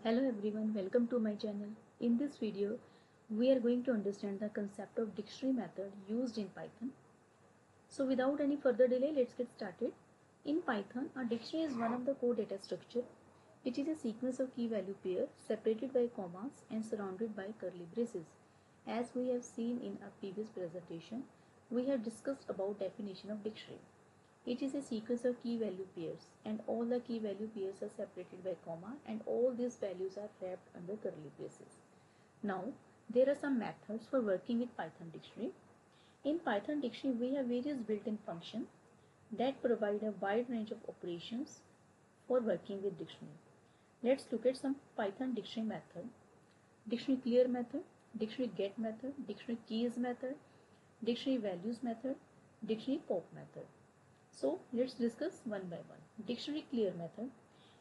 Hello everyone, welcome to my channel. In this video, we are going to understand the concept of dictionary method used in Python. So without any further delay, let's get started. In Python, a dictionary is one of the core data structure, which is a sequence of key value pairs separated by commas and surrounded by curly braces. As we have seen in our previous presentation, we have discussed about definition of dictionary. It is a sequence of key value pairs and all the key value pairs are separated by comma and all these values are wrapped under curly braces. Now, there are some methods for working with Python dictionary. In Python dictionary, we have various built-in functions that provide a wide range of operations for working with dictionary. Let's look at some Python dictionary method. Dictionary clear method, dictionary get method, dictionary keys method, dictionary values method, dictionary pop method. So let's discuss one by one. Dictionary clear method.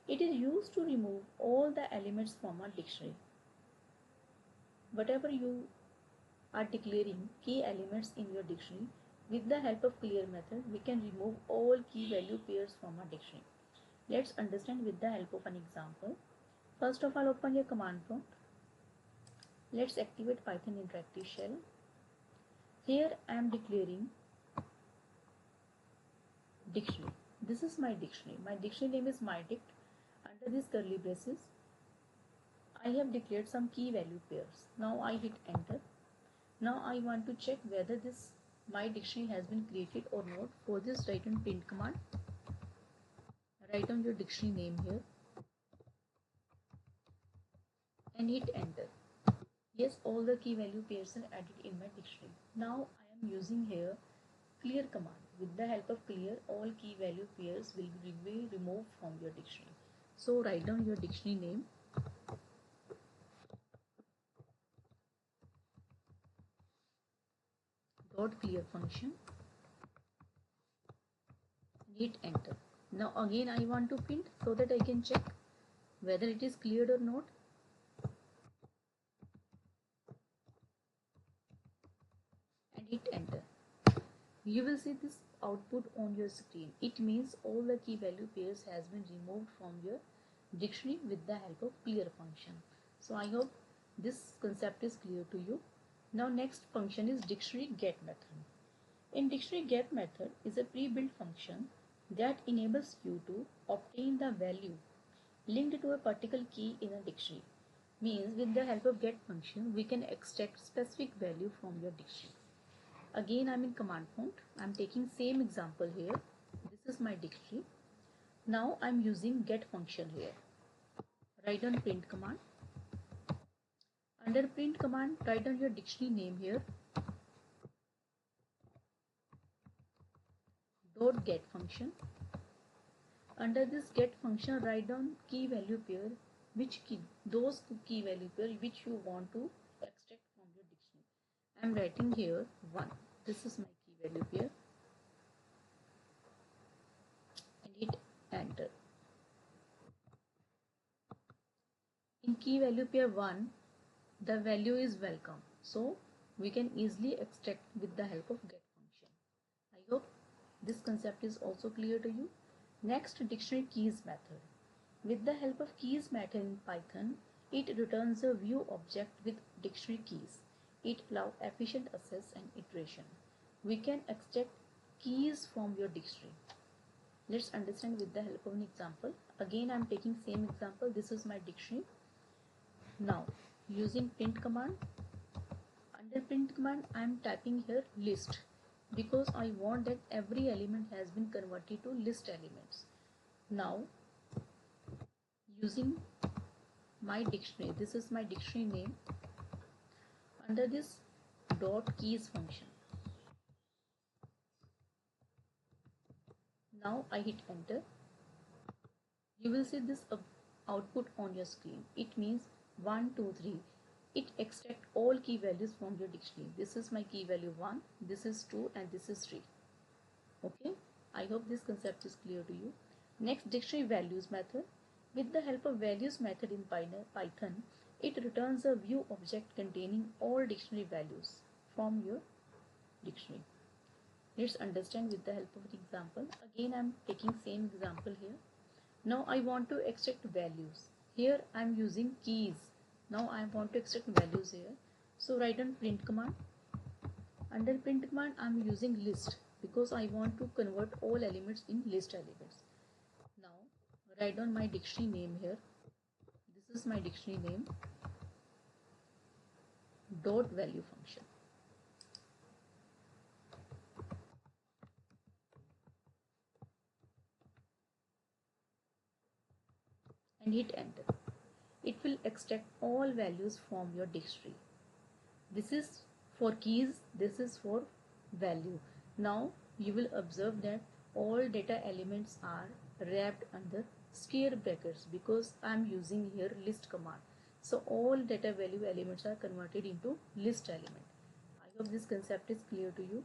It is used to remove all the elements from a dictionary. Whatever you are declaring key elements in your dictionary, with the help of clear method, we can remove all key value pairs from a dictionary. Let's understand with the help of an example. First of all, open your command prompt. Let's activate Python interactive shell. Here I am declaring dictionary. This is my dictionary. My dictionary name is mydict. Under these curly braces, I have declared some key value pairs. Now I hit enter. Now I want to check whether this my dictionary has been created or not. For this, write on print command. Write on your dictionary name here and hit enter. Yes, all the key value pairs are added in my dictionary. Now I am using here clear command. With the help of clear, all key value pairs will be removed from your dictionary. So write down your dictionary name dot clear function, hit enter. Now again I want to print so that I can check whether it is cleared or not. And hit enter. You will see this output on your screen. It means all the key value pairs has been removed from your dictionary with the help of clear function. So I hope this concept is clear to you. Now next function is dictionary get method. In dictionary get method is a pre-built function that enables you to obtain the value linked to a particular key in a dictionary. Means with the help of get function we can extract specific value from your dictionary. Again I'm in command prompt. I'm taking same example here. This is my dictionary. Now I'm using get function here. Write on print command. Under print command, write down your dictionary name here. Dot get function. Under this get function, write down key value pair, which key, those key value pair which you want to extract from your dictionary. I am writing here 1. This is my key value pair and hit enter. In key value pair 1, the value is welcome. So we can easily extract with the help of get function. I hope this concept is also clear to you. Next, dictionary keys method. With the help of keys method in Python, it returns a view object with dictionary keys. It allows efficient access and iteration. We can extract keys from your dictionary. Let's understand with the help of an example. Again, I am taking same example. This is my dictionary. Now, using print command, under print command, I am typing here list because I want that every element has been converted to list elements. Now, using my dictionary, this is my dictionary name. Under this dot keys function, now I hit enter. You will see this output on your screen. It means 1, 2, 3. It extracts all key values from your dictionary. This is my key value 1, this is 2 and this is 3. Okay, I hope this concept is clear to you. Next, dictionary values method. With the help of values method in Python, it returns a view object containing all dictionary values from your dictionary. Let's understand with the help of an example. Again, I am taking same example here. Now I want to extract values. Here I am using keys. Now I want to extract values here. So write on print command. Under print command I am using list because I want to convert all elements in list elements. Now write down my dictionary name here. This is my dictionary name. Dot value function. And hit enter. It will extract all values from your dictionary. This is for keys, this is for value. Now you will observe that all data elements are wrapped under square brackets because I am using here list command. So all data value elements are converted into list element. I hope this concept is clear to you.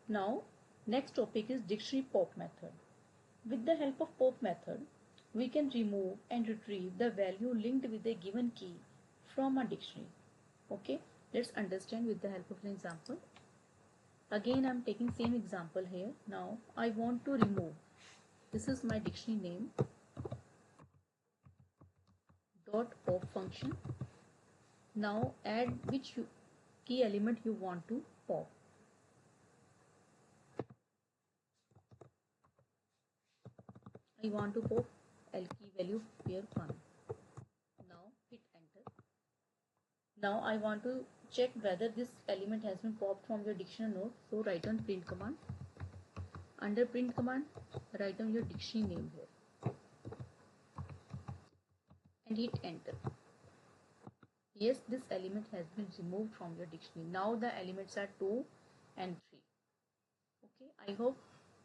Now next topic is dictionary pop method. With the help of pop method, we can remove and retrieve the value linked with a given key from a dictionary. Okay, let's understand with the help of an example. Again, I'm taking same example here. Now, I want to remove. This is my dictionary name. Dot pop function. Now, add which key element you want to pop. I want to pop L key value here 1. Now, hit enter. Now I want to check whether this element has been popped from your dictionary node. So write on print command. Under print command, write down your dictionary name here and hit enter. Yes, this element has been removed from your dictionary. Now the elements are 2 and 3. Okay, I hope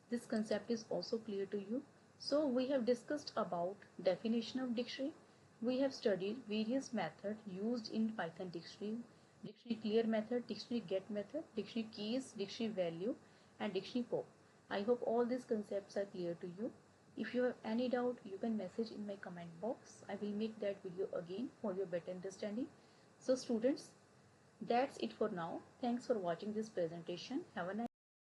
this concept is also clear to you. So we have discussed about definition of dictionary. We have studied various methods used in Python dictionary. Dictionary clear method, dictionary get method, dictionary keys, dictionary value and dictionary pop. I hope all these concepts are clear to you. If you have any doubt, you can message in my comment box. I will make that video again for your better understanding. So students, that's it for now. Thanks for watching this presentation. Have a nice day.